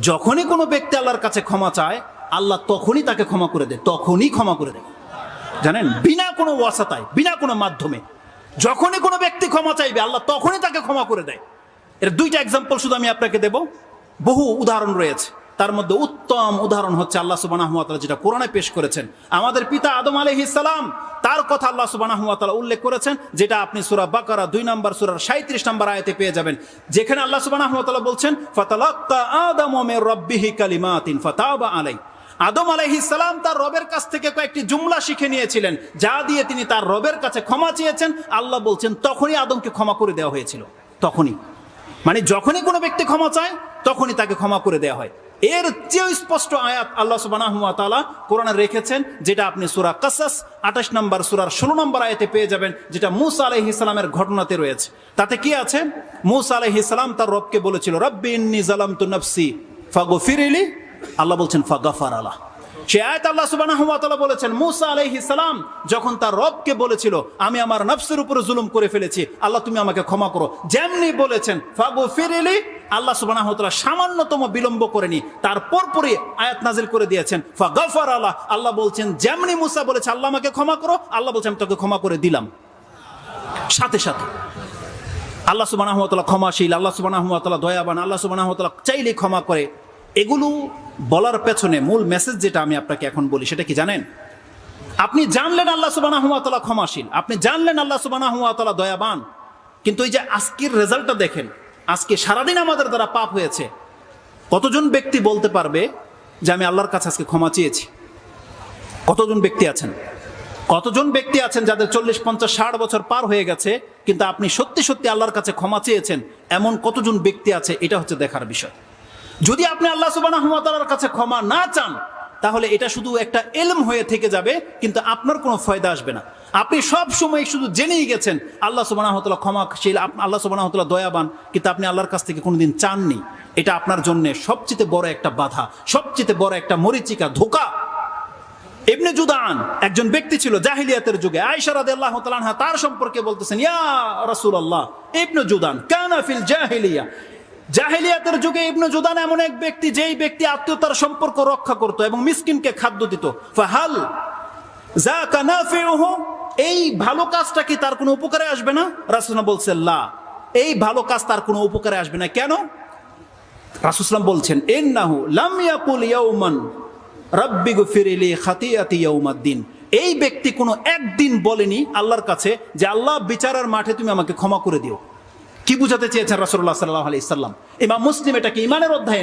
যখনই কোনো ব্যক্তি আল্লাহর কাছে ক্ষমা চায়, আল্লাহ তখনই তাকে ক্ষমা করে দেয়, তখনই ক্ষমা করে দেয়। জানেন, বিনা কোনো ওয়াসাতায়, বিনা কোনো মাধ্যমে যখনই কোনো ব্যক্তি ক্ষমা চাইবে, আল্লাহ তখনই তাকে ক্ষমা করে দেয়। এর দুইটা এক্সাম্পল শুধু আমি আপনাকে দেব, বহু উদাহরণ রয়েছে। তার মধ্যে উত্তম উদাহরণ হচ্ছে আল্লাহ সুবহানাহু ওয়া তাআলা যেটা কোরআনে পেশ করেছেন। আমাদের পিতা আদম আলাইহিস সালাম, তার কথা আল্লাহ সুবহানাহু ওয়া তাআলা উল্লেখ করেছেন, যেটা আপনি সূরা বাকারা 2 নম্বর সূরার 37 নম্বর আয়াতে পেয়ে যাবেন, যেখানে আল্লাহ সুবহানাহু ওয়া তাআলা বলছেন, ফাতালাক্কা আদামু মির রাব্বিহি কালিমাতিন ফাতাবা আলাইহি। আদম আলাইহিস সালাম তার রবের কাছ থেকে কয়েকটি জুমলা শিখে নিয়েছিলেন, যা দিয়ে তিনি তার রবের কাছে ক্ষমা চেয়েছেন। আল্লাহ বলছেন তখনই আদমকে ক্ষমা করে দেওয়া হয়েছিল। তখনই, মানে যখনই কোনো ব্যক্তি ক্ষমা চায় তখনই তাকে ক্ষমা করে দেওয়া হয়। এর চেয়ে স্পষ্ট আয়াত আল্লাহ সুবহানাহু ওয়া তাআলা কোরআনে রেখেছেন, যেটা আপনি সূরা কাসাস 28 নম্বর সূরার 16 নম্বর আয়াতে পেয়ে যাবেন, যেটা মূসা আলাইহিস সালামের ঘটনাতে রয়েছে। তাতে কি আছে? মূসা আলাইহিস সালাম তার রবকে বলেছিল, রব্বি ইন্নী যালামতু নাফসি ফাগফিরলি। আল্লাহ বলছেন ফাগাফারা লাহ। সে আয়াত আল্লাহ সুবহানাহু ওয়া তাআলা বলেছেন, মূসা আলাইহিস সালাম যখন তার রবকে বলেছিল, আমি আমার নফসের উপরে জুলুম করে ফেলেছি, আল্লাহ তুমি আমাকে ক্ষমা করো, যেমনি বলেছেন ফাগফিরলি, আল্লাহ সুবহানাহু ওয়া তাআলা সামান্যতম বিলম্ব করেনি, তার পরপরই আয়াত নাজিল করে দিয়েছেন ফাগাফারা লাহ। আল্লাহ বলছেন যেমনি মূসা বলেছে আল্লাহ আমাকে ক্ষমা করো, আল্লাহ বলছেন আমি তোকে ক্ষমা করে দিলাম। সাথে সাথে আল্লাহ সুবহানাহু ওয়া তাআলা ক্ষমাশীল, আল্লাহ সুবহানাহু ওয়া তাআলা দয়াবান, আল্লাহ সুবহানাহু ওয়া তাআলা চাইলে ক্ষমা করে। এগুলো বলার পেছনে মূল মেসেজ যেটা আমি আপনাকে এখন বলি, সেটা কি জানেন? আপনি জানলেন আল্লাহ সুবহানাহু ওয়া তাআলা ক্ষমাশীল, আপনি জানলেন আল্লাহ সুবহানাহু ওয়া তাআলা দয়াবান, কিন্তু এই যে আজকের রেজাল্টটা দেখেন, আজকে সারাদিন আমাদের দ্বারা পাপ হয়েছে। কতজন ব্যক্তি বলতে পারবে যে আমি আল্লাহর কাছে আজকে ক্ষমা চেয়েছি? কতজন ব্যক্তি আছেন? কতজন ব্যক্তি আছেন যাদের 40, 50, 60 বছর পার হয়ে গেছে, কিন্তু আপনি সত্যি সত্যি আল্লাহর কাছে ক্ষমা চেয়েছেন? এমন কতজন ব্যক্তি আছে? এটা হচ্ছে দেখার বিষয়। যদি আপনি আল্লাহ সুবহানাহু ওয়া তাআলার কাছে ক্ষমা না চান, তাহলে এটা শুধু একটা ইলম হয়ে থেকে যাবে, কিন্তু আপনার কোনো ফায়দা আসবে না। আপনি সব সময় শুধু জেনেই গেছেন আল্লাহ সুবহানাহু ওয়া তাআলা ক্ষমাশীল, আল্লাহ সুবহানাহু ওয়া তাআলা দয়াবান, কিন্তু আপনি আল্লাহর কাছ থেকে কোনোদিন চাননি। এটা আপনার জন্য সবচেয়ে বড় একটা বাধা, সবচেয়ে বড় একটা মরিচিকা, ধোঁকা। ইবনে জুদান একজন ব্যক্তি ছিল জাহিলিয়াতের যুগে। আয়েশা রাদিয়াল্লাহু তাআলা আনহা তার সম্পর্কে বলতেছেন, ইয়া রাসূলুল্লাহ, ইবনে জুদান কানা ফিল জাহিলিয়া। জাহিলিয়াতের যুগে ইবনে জুদান এমন এক ব্যক্তি, যেই ব্যক্তি আত্মীয়তার সম্পর্ক রক্ষা করত এবং মিসকিনকে খাদ্য দিত। ফাহাল যাকা নাফিউহু, এই ভালো কাজটা কি তার কোনো উপকারে আসবে না? রাসূলুল্লাহ বলছেন লা, এই ভালো কাজ তার কোনো উপকারে আসবে না। কেন? রাসূলুল্লাহ বলছেন, ইন্নাহু লাম ইয়াকুল ইয়াওমান রাব্বি গফিরলি খাতিয়াতি ইয়াউমাদ্দিন। এই ব্যক্তি কোনো একদিন বলেনি আল্লাহর কাছে যে আল্লাহ বিচারের মাঠে তুমি আমাকে ক্ষমা করে দিও। কি বুঝাতে চেয়েছেন রাসূলুল্লাহ সাল্লাল্লাহু আলাইহি সাল্লাম? ইমাম মুসলিম এটাকে ঈমানের অধ্যায়ে